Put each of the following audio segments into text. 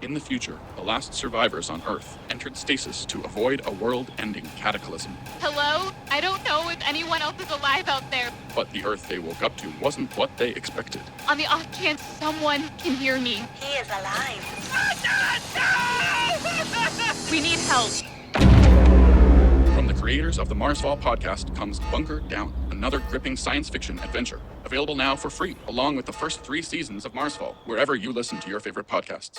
In the future, the last survivors on Earth entered stasis to avoid a world-ending cataclysm. Hello? I don't know if anyone else is alive out there. But the Earth they woke up to wasn't what they expected. On the off chance someone can hear me. He is alive. We need help. From the creators of the Marsfall podcast comes Bunker Down, another gripping science fiction adventure. Available now for free, along with the first 3 seasons of Marsfall, wherever you listen to your favorite podcasts.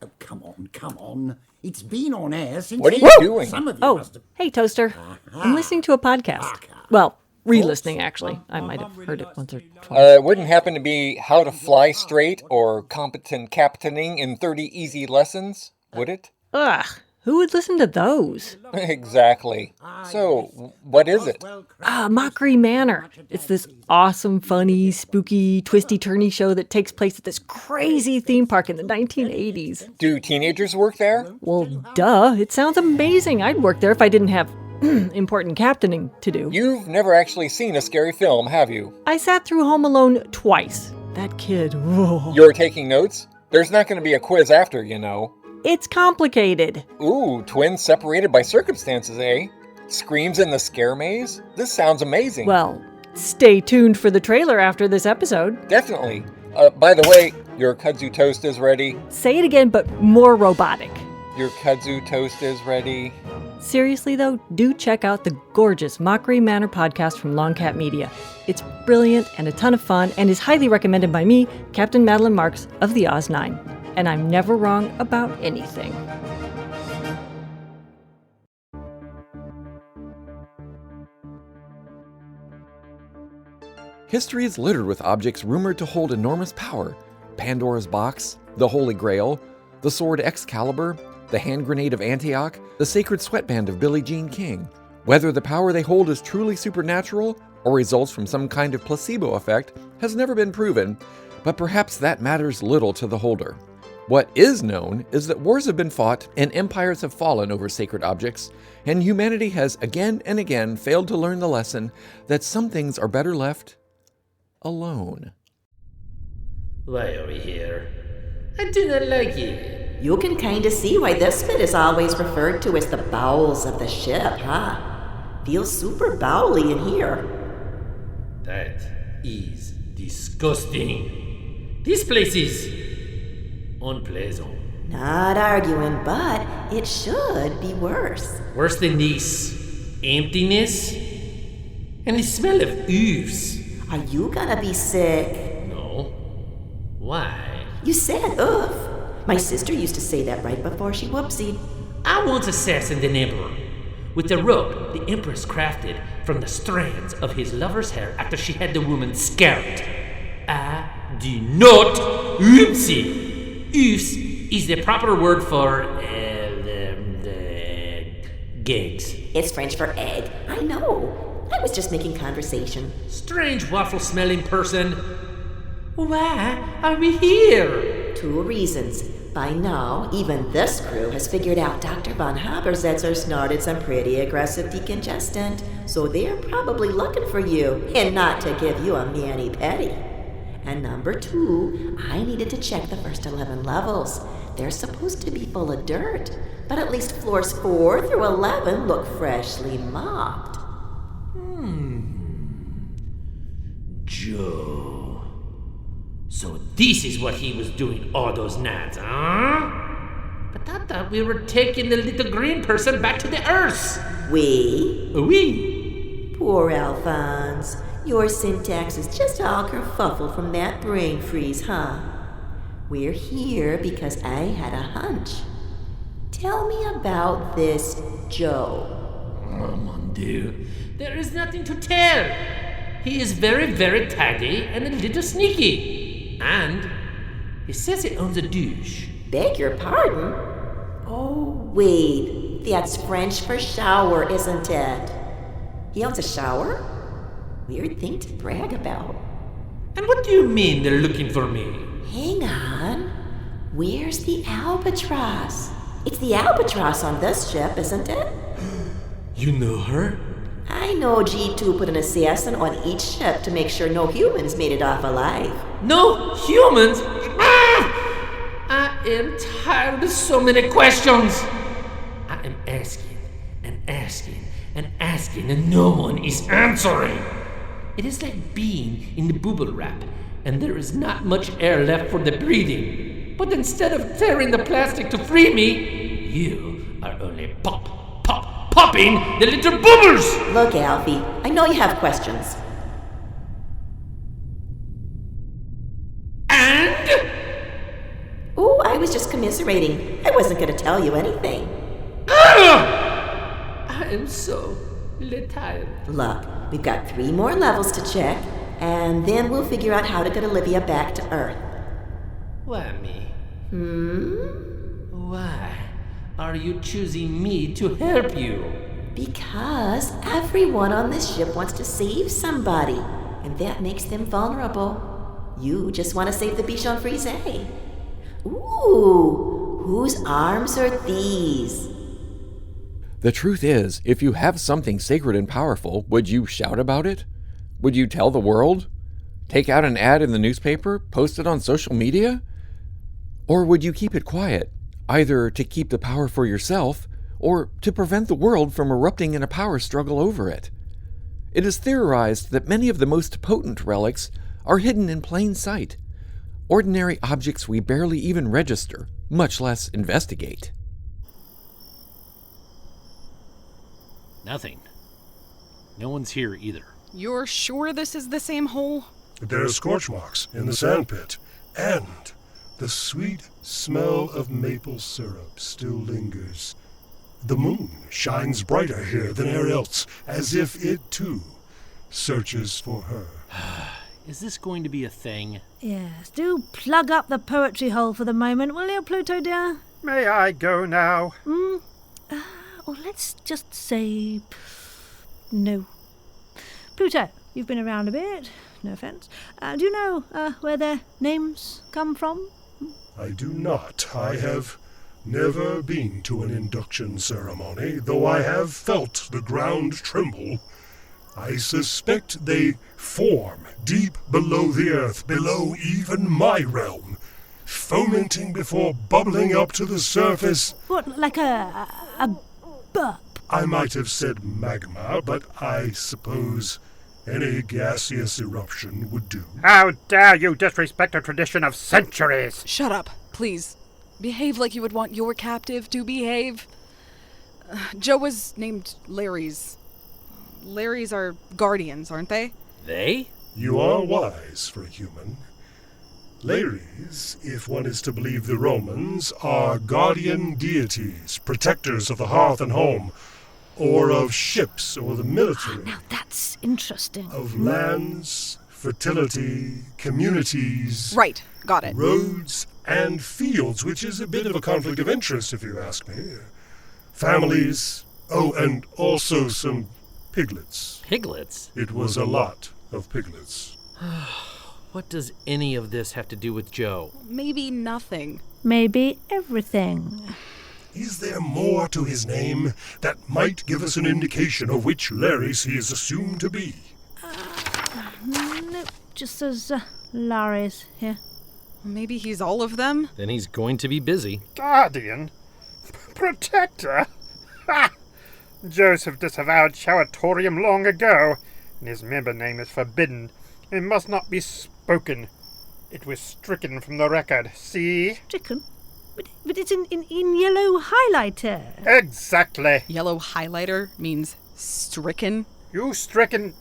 Oh, come on. It's been on air since... What are you doing? Some of you Oh, must have... hey, Toaster. I'm listening to a podcast. Well, re-listening, actually. I might have heard it once or twice. It wouldn't happen to be How to Fly Straight or Competent Captaining in 30 Easy Lessons, would it? Ugh, who would listen to those? Exactly. So, what is it? Mockery Manor. It's this awesome, funny, spooky, twisty-turny show that takes place at this crazy theme park in the 1980s. Do teenagers work there? Well, duh. It sounds amazing. I'd work there if I didn't have important captaining to do. You've never actually seen a scary film, have you? I sat through Home Alone twice. That kid, whoa. You're taking notes? There's not going to be a quiz after, you know. It's complicated. Ooh, twins separated by circumstances, eh? Screams in the scare maze? This sounds amazing. Well, stay tuned for the trailer after this episode. Definitely. By the way, your kudzu toast is ready. Say it again, but more robotic. Your kudzu toast is ready. Seriously, though, do check out the gorgeous Mockery Manor podcast from Longcat Media. It's brilliant and a ton of fun and is highly recommended by me, Captain Madeline Marks of the Oz 9. And I'm never wrong about anything. History is littered with objects rumored to hold enormous power. Pandora's box, the Holy Grail, the sword Excalibur, the hand grenade of Antioch, the sacred sweatband of Billie Jean King. Whether the power they hold is truly supernatural or results from some kind of placebo effect has never been proven, but perhaps that matters little to the holder. What is known is that wars have been fought and empires have fallen over sacred objects, and humanity has again and again failed to learn the lesson that some things are better left alone. Why are we here? I do not like it. You can kinda see why this bit is always referred to as the bowels of the ship, huh? Feels super bowel-y in here. That is disgusting. This place is unpleasant. Not arguing, but it should be worse. Worse than this emptiness and the smell of oofs. Are you gonna be sick? No. Why? You said oof. My sister used to say that right before she whoopsied. I once assassinated an emperor with the rope the empress crafted from the strands of his lover's hair after she had the woman scalped. I do not oopsie. Oofs is the proper word for gigs. It's French for egg. I know. I was just making conversation. Strange waffle-smelling person. Why are we here? 2 reasons. By now, even this crew has figured out Dr. von Habersetzer snorted some pretty aggressive decongestant, so they're probably looking for you, and not to give you a mani-pedi. And number 2, I needed to check the first 11 levels. They're supposed to be full of dirt, but at least floors 4 through 11 look freshly mopped. Joe. So this is what he was doing all those nights, huh? But I thought we were taking the little green person back to the Earth. We? We? Poor Alphonse. Your syntax is just all kerfuffled from that brain freeze, huh? We're here because I had a hunch. Tell me about this Joe. Oh, mon Dieu. There is nothing to tell. He is very, very tidy and a little sneaky. And he says he owns a douche. Beg your pardon? Oh, wait. That's French for shower, isn't it? He owns a shower? Weird thing to brag about. And what do you mean they're looking for me? Hang on. Where's the albatross? It's the albatross on this ship, isn't it? You know her? I know G2 put an assassin on each ship to make sure no humans made it off alive. No humans? am tired of so many questions. I am asking and asking and asking, and no one is answering. It is like being in the bubble wrap, and there is not much air left for the breathing. But instead of tearing the plastic to free me, you are only popping the little bubbles! Look, Alfie, I know you have questions. And? Ooh, I was just commiserating. I wasn't going to tell you anything. I am so tired. Look, we've got 3 more levels to check, and then we'll figure out how to get Olivia back to Earth. Why me? Why are you choosing me to help you? Because everyone on this ship wants to save somebody, and that makes them vulnerable. You just want to save the Bichon Frise. Ooh, whose arms are these? The truth is, if you have something sacred and powerful, would you shout about it? Would you tell the world? Take out an ad in the newspaper? Post it on social media? Or would you keep it quiet, either to keep the power for yourself, or to prevent the world from erupting in a power struggle over it? It is theorized that many of the most potent relics are hidden in plain sight, ordinary objects we barely even register, much less investigate. Nothing. No one's here either. You're sure this is the same hole? There are scorch marks in the sandpit, and the sweet smell of maple syrup still lingers. The moon shines brighter here than anywhere else, as if it, too, searches for her. Is this going to be a thing? Yes, do plug up the poetry hole for the moment, will you, Pluto dear? May I go now? Or let's just say no. Pluto, you've been around a bit, no offence. Do you know where their names come from? I do not. I have never been to an induction ceremony, though I have felt the ground tremble. I suspect they form deep below the earth, below even my realm, fomenting before bubbling up to the surface. What, like a burp? I might have said magma, but I suppose any gaseous eruption would do. How dare you disrespect a tradition of centuries! Shut up, please. Behave like you would want your captive to behave. Joe was named Larry's. Larry's are guardians, aren't they? They? You are wise for a human. Lares, if one is to believe the Romans, are guardian deities, protectors of the hearth and home, or of ships or the military. Now that's interesting. Of lands, fertility, communities. Right, got it. Roads and fields, which is a bit of a conflict of interest if you ask me. Families, and also some piglets. Piglets? It was a lot of piglets. What does any of this have to do with Joe? Maybe nothing. Maybe everything. Is there more to his name that might give us an indication of which Lares he is assumed to be? No, just says Lares here. Maybe he's all of them? Then he's going to be busy. Guardian? Protector? Ha! Joseph disavowed Showatorium long ago, and his member name is forbidden. It must not be spoken. It was stricken from the record, see? Stricken? But it's in yellow highlighter. Exactly. Yellow highlighter means stricken? You stricken...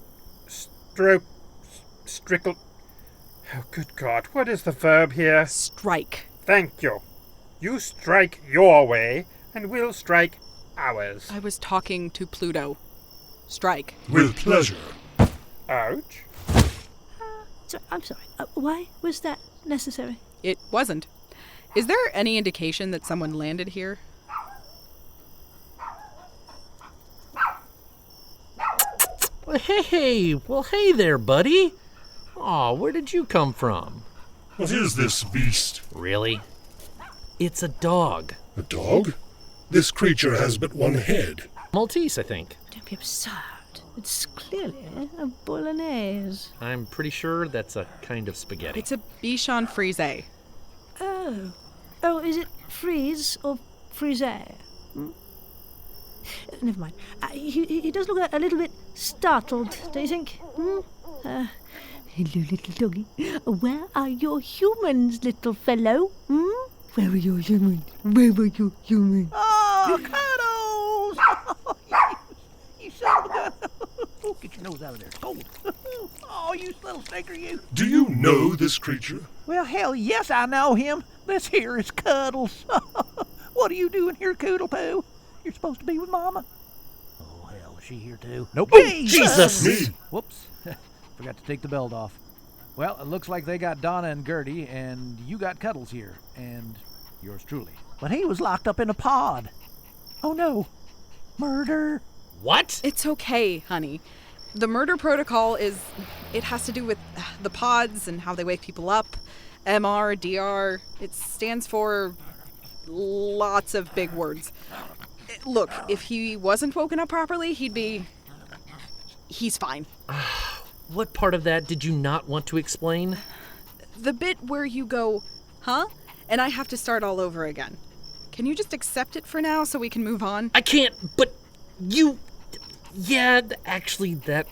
Strickle... Oh, good God, what is the verb here? Strike. Thank you. You strike your way, and we'll strike ours. I was talking to Pluto. Strike. With pleasure. Ouch. I'm sorry. Why was that necessary? It wasn't. Is there any indication that someone landed here? Hey there, buddy. Aw, where did you come from? What is this beast? Really? It's a dog. A dog? This creature has but one head. Maltese, I think. Don't be absurd. It's clearly a bolognese. I'm pretty sure that's a kind of spaghetti. It's a Bichon Frise. Oh. Oh, is it freeze or freeze? Never mind. He does look a little bit startled, don't you think? Hello, little doggy. Where are your humans, little fellow? Where are your humans? Where are your humans? Oh, Cuddles! You son of a gun. Oh, get your nose out of there. It's cold. Oh, you little stinker, you. Do you know this creature? Well, hell yes, I know him. This here is Cuddles. What are you doing here, Coodle Poo? You're supposed to be with Mama. Oh, hell, is she here too? Nope. Oh, Jesus! Me. Whoops. Forgot to take the belt off. Well, it looks like they got Donna and Gertie, and you got Cuddles here, and yours truly. But he was locked up in a pod. Oh, no. Murder. What? It's okay, honey. The murder protocol it has to do with the pods and how they wake people up. MR, DR, it stands for lots of big words. Look, if he wasn't woken up properly, he's fine. What part of that did you not want to explain? The bit where you go, huh? And I have to start all over again. Can you just accept it for now so we can move on? I can't, but you... Yeah, actually, that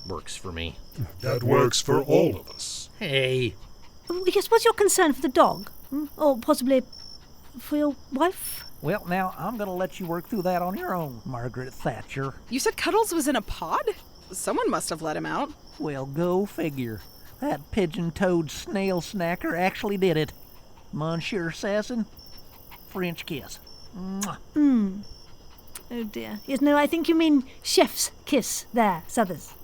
works for me. That works for all of us. Hey. Yes, what's your concern for the dog? Or possibly for your wife? Well, now, I'm going to let you work through that on your own, Margaret Thatcher. You said Cuddles was in a pod? Someone must have let him out. Well, go figure. That pigeon-toed snail snacker actually did it. Monsieur Assassin, French kiss. Mwah. Oh dear. Yes, no, I think you mean chef's kiss there, Southers.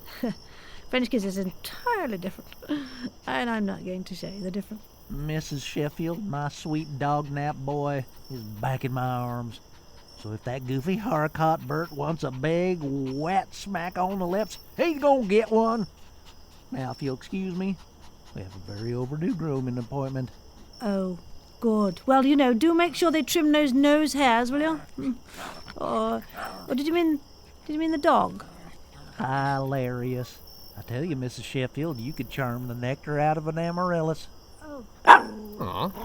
French kiss is entirely different. And I'm not going to show you the difference. Mrs. Sheffield, my sweet dog-nap boy, is back in my arms. So if that goofy Harcourt Bert wants a big, wet smack on the lips, he's gonna get one. Now, if you'll excuse me, we have a very overdue grooming appointment. Oh, good. Well, do make sure they trim those nose hairs, will you? Or did you mean the dog? Hilarious. I tell you, Mrs. Sheffield, you could charm the nectar out of an amaryllis. Aw,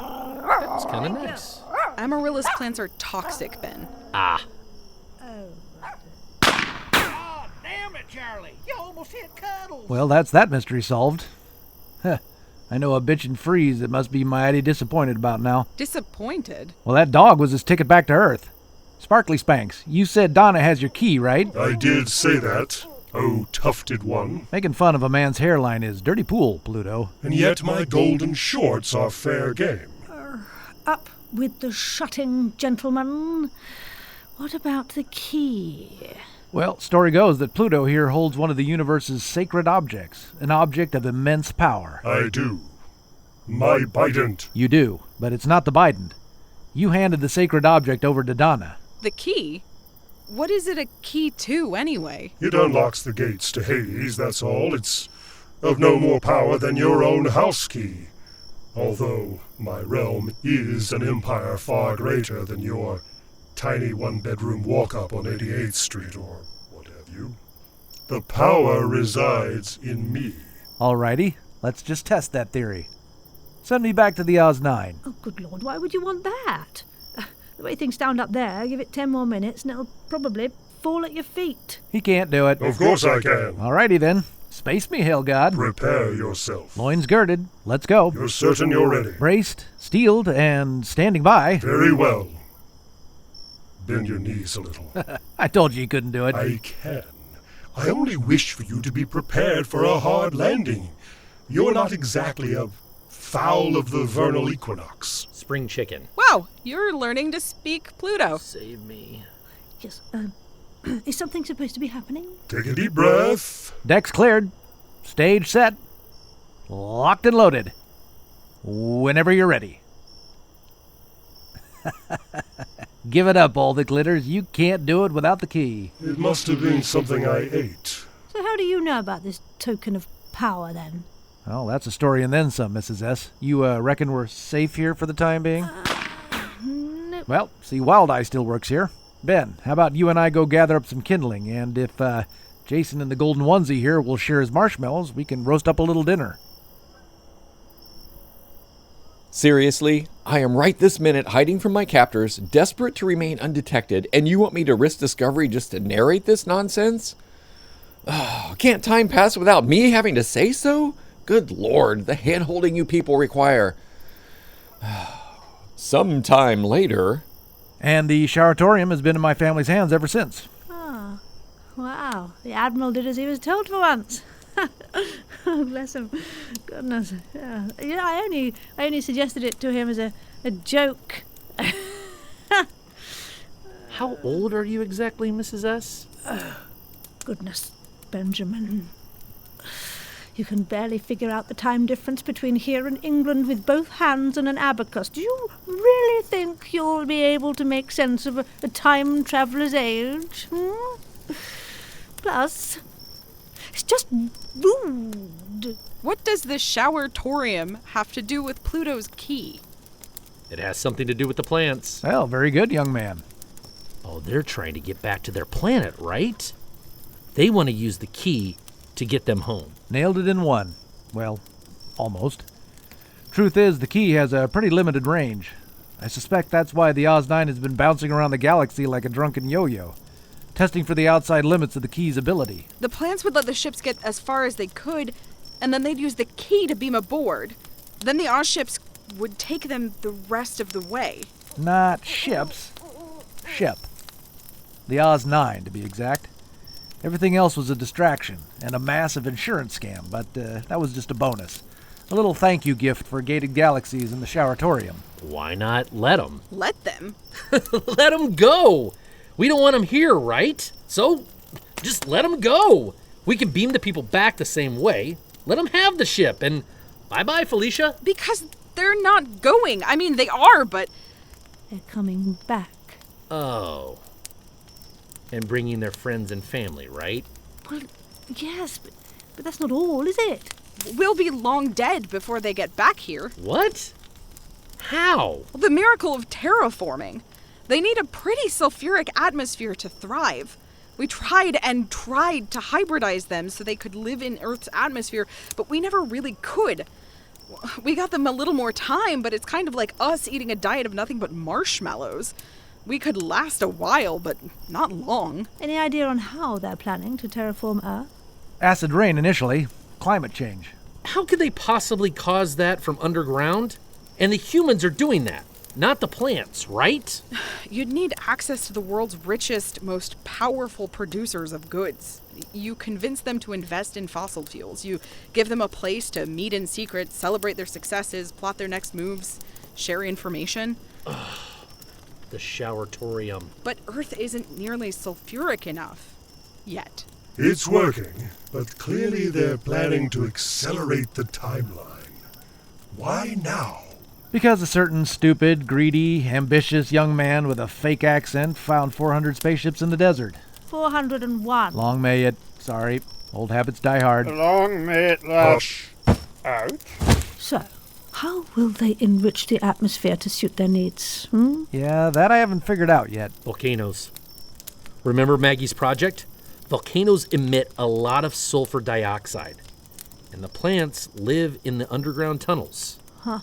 that's kind of nice. Amaryllis plants are toxic, Ben. Ah. Oh, damn it, Charlie. You almost hit Cuddles. Well, that's that mystery solved. I know a bitch in freeze that must be mighty disappointed about now. Disappointed? Well, that dog was his ticket back to Earth. Sparkly Spanks, you said Donna has your key, right? I did say that. Oh, tufted one. Making fun of a man's hairline is dirty pool, Pluto. And yet my golden shorts are fair game. Up with the shutting, gentlemen. What about the key? Well, story goes that Pluto here holds one of the universe's sacred objects, an object of immense power. I do. My Bident. You do, but it's not the Bident. You handed the sacred object over to Donna. The key? What is it a key to, anyway? It unlocks the gates to Hades, that's all. It's of no more power than your own house key. Although my realm is an empire far greater than your tiny one-bedroom walk-up on 88th Street or what have you. The power resides in me. Alrighty, let's just test that theory. Send me back to the Oz 9. Oh, good Lord, why would you want that? The way things stand up there, give it 10 more minutes and it'll probably fall at your feet. He can't do it. Of course I can. Alrighty then. Space me, hell god. Prepare yourself. Loins girded. Let's go. You're certain you're ready? Braced, steeled, and standing by. Very well. Bend your knees a little. I told you couldn't do it. I can. I only wish for you to be prepared for a hard landing. You're not exactly a fowl of the vernal equinox. Spring chicken. Wow, you're learning to speak Pluto. Save me. Yes, is something supposed to be happening? Take a deep breath. Deck's cleared. Stage set. Locked and loaded. Whenever you're ready. Give it up, all that glitters. You can't do it without the key. It must have been something I ate. So how do you know about this token of power, then? Well, that's a story and then some, Mrs. S. You reckon we're safe here for the time being? No. Well, see, Wild Eye still works here. Ben, how about you and I go gather up some kindling, and if Jason in the golden onesie here will share his marshmallows, we can roast up a little dinner. Seriously, I am right this minute hiding from my captors, desperate to remain undetected, and you want me to risk discovery just to narrate this nonsense? Can't time pass without me having to say so? Good Lord, the hand-holding you people require. Sometime later... And the showeratorium has been in my family's hands ever since. Ah, wow. The Admiral did as he was told for once. Oh, bless him. Goodness. Yeah. I only suggested it to him as a joke. How old are you exactly, Mrs. S? Goodness, Benjamin. You can barely figure out the time difference between here and England with both hands and an abacus. Do you really think you'll be able to make sense of a time traveller's age? Plus, it's just rude. What does the showeratorium have to do with Pluto's key? It has something to do with the plants. Well, very good, young man. Oh, they're trying to get back to their planet, right? They want to use the key to get them home. Nailed it in one. Well, almost. Truth is, the key has a pretty limited range. I suspect that's why the Oz-9 has been bouncing around the galaxy like a drunken yo-yo, testing for the outside limits of the key's ability. The plants would let the ships get as far as they could, and then they'd use the key to beam aboard. Then the Oz ships would take them the rest of the way. Not ships. Ship. The Oz-9, to be exact. Everything else was a distraction and a massive insurance scam, but that was just a bonus. A little thank you gift for gated galaxies in the showeratorium. Why not let them? Let them? Let them go! We don't want them here, right? So, just let them go. We can beam the people back the same way. Let them have the ship, and bye-bye, Felicia. Because they're not going. I mean, they are, but... They're coming back. Oh. And bringing their friends and family, right? Well, yes, but that's not all, is it? We'll be long dead before they get back here. What? How? Well, the miracle of terraforming. They need a pretty sulfuric atmosphere to thrive. We tried and tried to hybridize them so they could live in Earth's atmosphere, but we never really could. We got them a little more time, but it's kind of like us eating a diet of nothing but marshmallows. We could last a while, but not long. Any idea on how they're planning to terraform Earth? Acid rain initially. Climate change. How could they possibly cause that from underground? And the humans are doing that, not the plants, right? You'd need access to the world's richest, most powerful producers of goods. You convince them to invest in fossil fuels. You give them a place to meet in secret, celebrate their successes, plot their next moves, share information. The showeratorium. But Earth isn't nearly sulfuric enough. Yet. It's working, but clearly they're planning to accelerate the timeline. Why now? Because a certain stupid, greedy, ambitious young man with a fake accent found 400 spaceships in the desert. 401. Long may it. Sorry. Old habits die hard. Long may it last. Out. So, how will they enrich the atmosphere to suit their needs? Yeah, that I haven't figured out yet. Volcanoes. Remember Maggie's project? Volcanoes emit a lot of sulfur dioxide, and the plants live in the underground tunnels. Huh.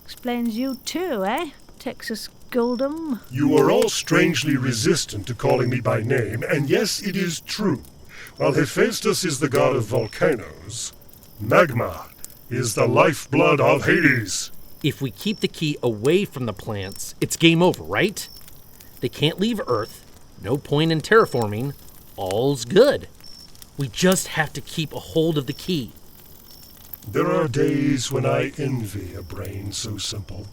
Explains you too, eh? Texas Goldum. You are all strangely resistant to calling me by name, and yes, it is true. While Hephaestus is the god of volcanoes, magma is the lifeblood of Hades. If we keep the key away from the plants, it's game over, right? They can't leave Earth. No point in terraforming. All's good. We just have to keep a hold of the key. There are days when I envy a brain so simple.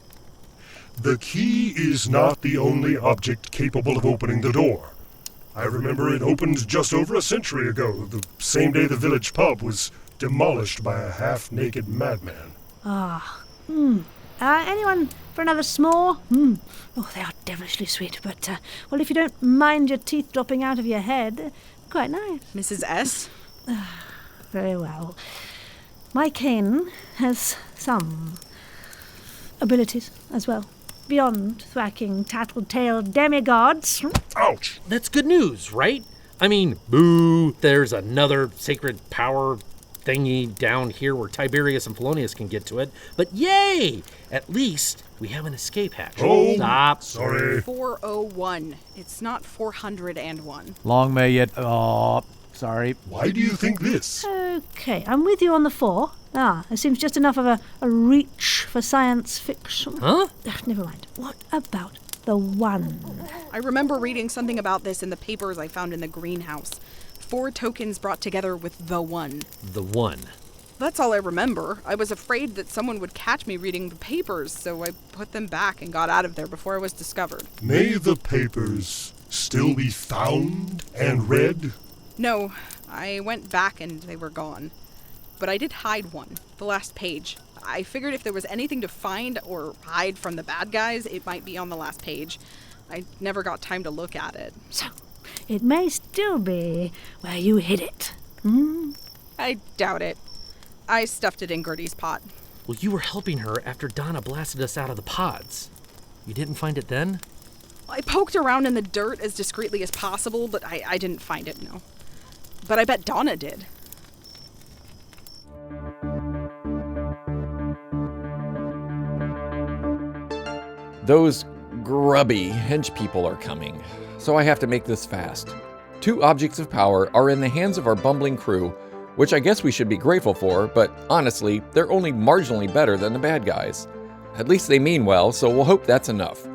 The key is not the only object capable of opening the door. I remember it opened just over a century ago, the same day the village pub was demolished by a half-naked madman. Anyone for another s'more? Oh, they are devilishly sweet, but, well, if you don't mind your teeth dropping out of your head, quite nice. Mrs. S? Very well. My cane has some abilities as well, beyond thwacking tattletale demigods. Ouch! That's good news, right? I mean, boo, there's another sacred power thingy down here where Tiberius and Felonius can get to it. But yay! At least we have an escape hatch. Oh, stop. Sorry. 401. It's not 401. Long may it... Oh, sorry. Why do you think this? Okay, I'm with you on the 4. It seems just enough of a reach for science fiction. Huh? Never mind. What about the 1? I remember reading something about this in the papers I found in the greenhouse. 4 tokens brought together with the 1. The 1. That's all I remember. I was afraid that someone would catch me reading the papers, so I put them back and got out of there before I was discovered. May the papers still be found and read? No, I went back and they were gone. But I did hide one, the last page. I figured if there was anything to find or hide from the bad guys, it might be on the last page. I never got time to look at it. So, it may still be where you hid it. I doubt it. I stuffed it in Gertie's pot. Well, you were helping her after Donna blasted us out of the pods. You didn't find it then? I poked around in the dirt as discreetly as possible, but I didn't find it, no. But I bet Donna did. Those grubby hench people are coming, so I have to make this fast. 2 objects of power are in the hands of our bumbling crew, which I guess we should be grateful for, but honestly, they're only marginally better than the bad guys. At least they mean well, so we'll hope that's enough.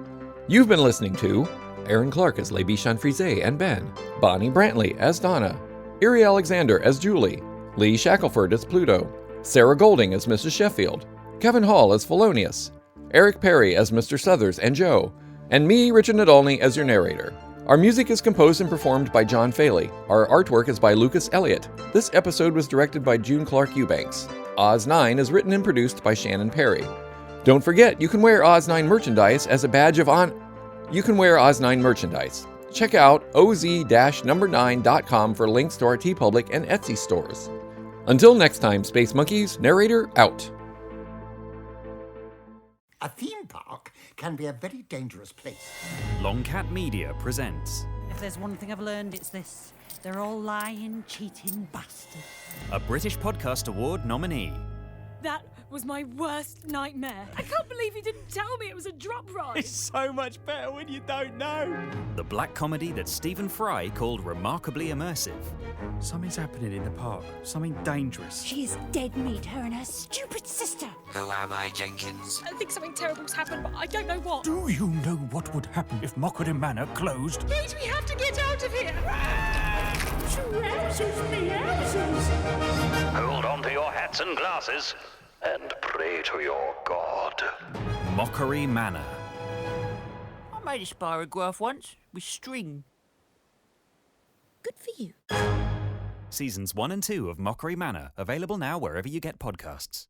You've been listening to Aaron Clark as Le Bichon Frise and Ben, Bonnie Brantley as Donna, Iri Alexander as Julie, Lee Shackleford as Pluto, Sarah Golding as Mrs. Sheffield, Kevin Hall as Felonius, Eric Perry as Mr. Southers and Joe, and me, Richard Nadolny, as your narrator. Our music is composed and performed by John Faley. Our artwork is by Lucas Elliott. This episode was directed by June Clark Eubanks. Oz 9 is written and produced by Shannon Perry. Don't forget, you can wear Oz 9 merchandise as a badge of honor. You can wear Oz 9 merchandise. Check out oz-9.com for links to our TeePublic and Etsy stores. Until next time, Space Monkeys, narrator out. A theme park can be a very dangerous place. Longcat Media presents If there's one thing I've learned, it's this. They're all lying, cheating bastards. a British Podcast Award nominee. That was my worst nightmare. I can't believe you didn't tell me it was a drop ride. It's so much better when you don't know. The black comedy that Stephen Fry called remarkably immersive. Something's happening in the park. Something dangerous. She is dead meat, her and her stupid sister. Who am I, Jenkins? I think something terrible's happened, but I don't know what. Do you know what would happen if Mockery Manor closed? Wait, we have to get out of here. Trousers, meousers. Hold on to your hats and glasses and pray to your god. Mockery Manor. I made a spirograph once with string. Good for you. Seasons 1 and 2 of Mockery Manor, available now wherever you get podcasts.